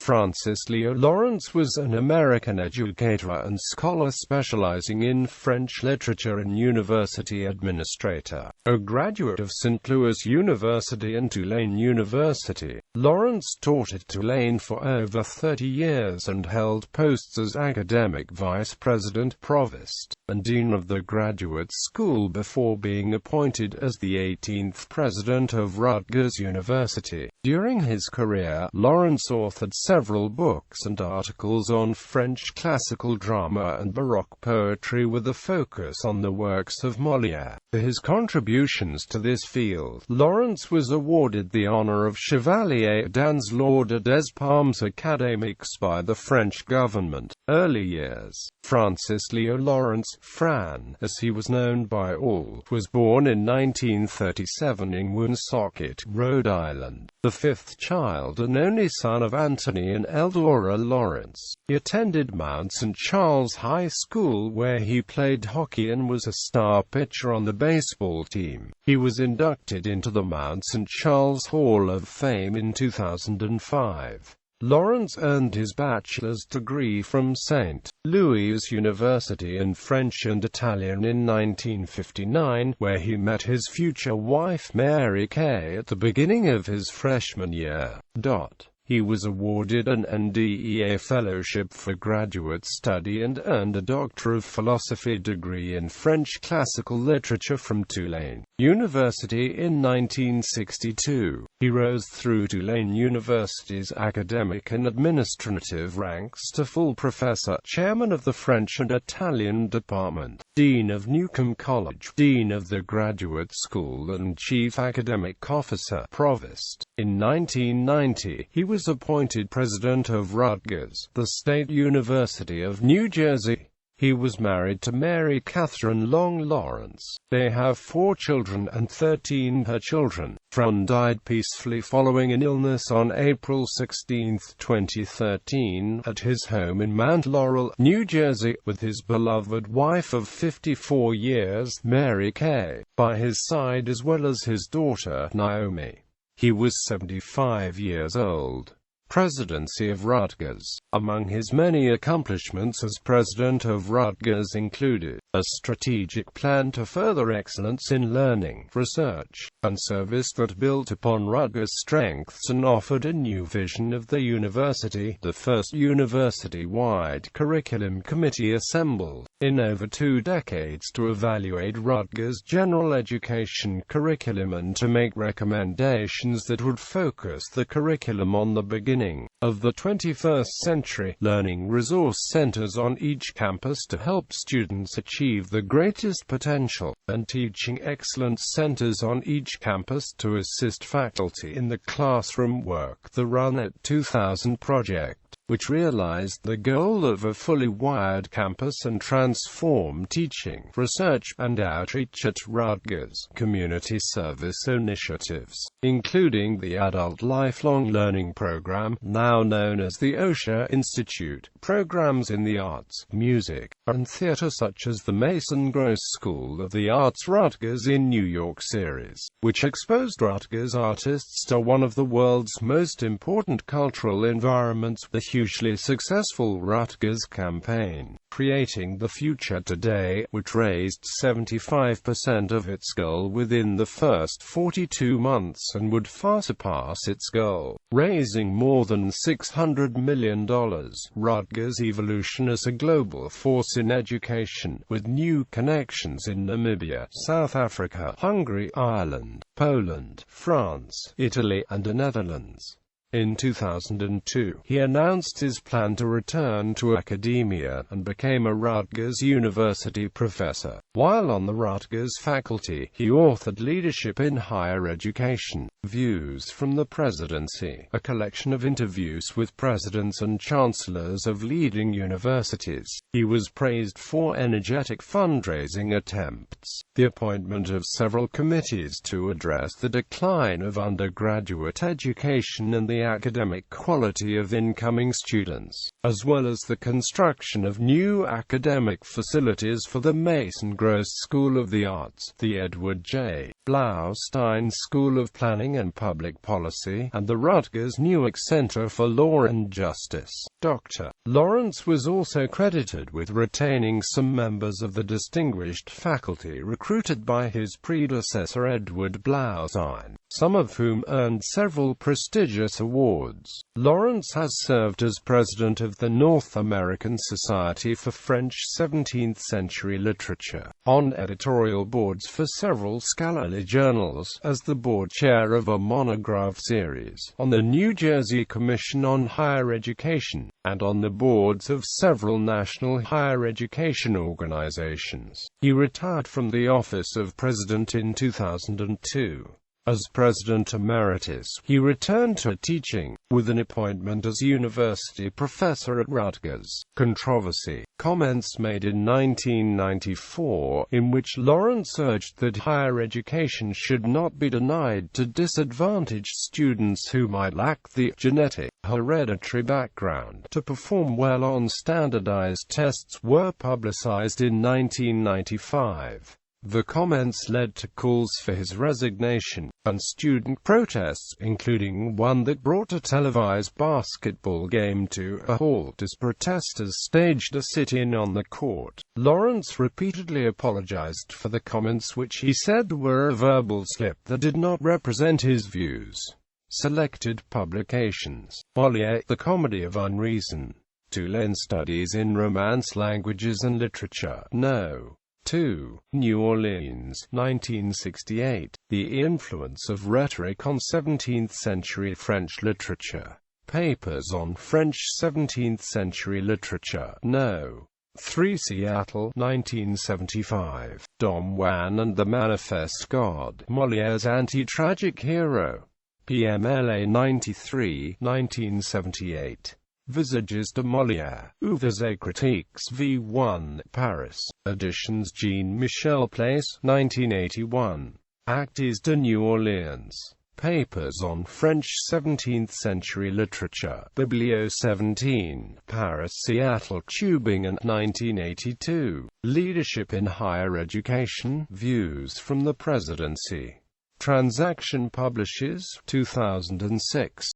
Francis Leo Lawrence was an American educator and scholar specializing in French literature and university administrator. A graduate of St. Louis University and Tulane University, Lawrence taught at Tulane for over 30 years and held posts as academic vice president, provost, and dean of the graduate school before being appointed as the 18th president of Rutgers University. During his career, Lawrence authored several books and articles on French classical drama and baroque poetry with a focus on the works of Molière. For his contributions to this field, Lawrence was awarded the honor of Chevalier dans l'Ordre des Palmes Académiques by the French government. Early years. Francis Leo Lawrence, Fran, as he was known by all, was born in 1937 in Woonsocket, Rhode Island, the fifth child and only son of Anthony and Eldora Lawrence. He attended Mount St. Charles High School where he played hockey and was a star pitcher on the baseball team. He was inducted into the Mount St. Charles Hall of Fame in 2005. Lawrence earned his bachelor's degree from St. Louis University in French and Italian in 1959, where he met his future wife Mary Kay at the beginning of his freshman year. He was awarded an NDEA fellowship for graduate study and earned a Doctor of Philosophy degree in French classical literature from Tulane University in 1962. He rose through Tulane University's academic and administrative ranks to full professor, chairman of the French and Italian department, dean of Newcomb College, dean of the graduate school and chief academic officer, provost. In 1990, he was appointed president of Rutgers, the State University of New Jersey. He was married to Mary Catherine Long Lawrence. They have 4 children and 13 grandchildren. Fran died peacefully following an illness on April 16, 2013, at his home in Mount Laurel, New Jersey, with his beloved wife of 54 years, Mary Kay, by his side as well as his daughter, Naomi. He was 75 years old. Presidency of Rutgers. Among his many accomplishments as president of Rutgers included a strategic plan to further excellence in learning, research, and service that built upon Rutgers' strengths and offered a new vision of the university, the first university-wide curriculum committee assembled in over 2 decades to evaluate Rutgers' general education curriculum and to make recommendations that would focus the curriculum on the beginning of the 21st century, learning resource centers on each campus to help students achieve the greatest potential, and teaching excellence centers on each campus to assist faculty in the classroom work. The Run at 2000 project, which realized the goal of a fully wired campus and transformed teaching, research, and outreach at Rutgers. Community service initiatives, including the Adult Lifelong Learning Program, now known as the OSHA Institute, programs in the arts, music, and theater such as the Mason Gross School of the Arts Rutgers in New York series, which exposed Rutgers artists to one of the world's most important cultural environments. The hugely successful Rutgers campaign, Creating the Future Today, which raised 75% of its goal within the first 42 months and would far surpass its goal, raising more than $600 million. Rutgers' evolution as a global force in education, with new connections in Namibia, South Africa, Hungary, Ireland, Poland, France, Italy, and the Netherlands. In 2002, he announced his plan to return to academia, and became a Rutgers University professor. While on the Rutgers faculty, he authored Leadership in Higher Education, Views from the Presidency, a collection of interviews with presidents and chancellors of leading universities. He was praised for energetic fundraising attempts, the appointment of several committees to address the decline of undergraduate education, and the the academic quality of incoming students, as well as the construction of new academic facilities for the Mason Gross School of the Arts, the Edward J. Blaustein School of Planning and Public Policy, and the Rutgers Newark Center for Law and Justice. Dr. Lawrence was also credited with retaining some members of the distinguished faculty recruited by his predecessor Edward Blaustein, some of whom earned several prestigious awards. Lawrence has served as president of the North American Society for French 17th-century Literature, on editorial boards for several scholarly journals, as the board chair of a monograph series on the New Jersey Commission on Higher Education, and on the boards of several national higher education organizations. He retired from the office of president in 2002. As President Emeritus, he returned to teaching, with an appointment as university professor at Rutgers. Controversy. Comments made in 1994, in which Lawrence urged that higher education should not be denied to disadvantaged students who might lack the genetic, hereditary background to perform well on standardized tests, were publicized in 1995. The comments led to calls for his resignation, and student protests, including one that brought a televised basketball game to a halt as protesters staged a sit-in on the court. Lawrence repeatedly apologized for the comments, which he said were a verbal slip that did not represent his views. Selected publications: Molière, The Comedy of Unreason. Tulane Studies in Romance Languages and Literature. No. 2. New Orleans, 1968. The Influence of Rhetoric on 17th-Century French Literature. Papers on French 17th-Century Literature. No. 3. Seattle, 1975. Don Juan and the Manifest God, Molière's Anti-Tragic Hero. PMLA 93, 1978. Visages de Molière, Ouvres et Critiques V1, Paris. Editions Jean-Michel Place, 1981. Actes de New Orleans. Papers on French 17th-Century Literature. Biblio 17, Paris, Seattle, Tübingen, 1982. Leadership in Higher Education, Views from the Presidency. Transaction Publishers, 2006.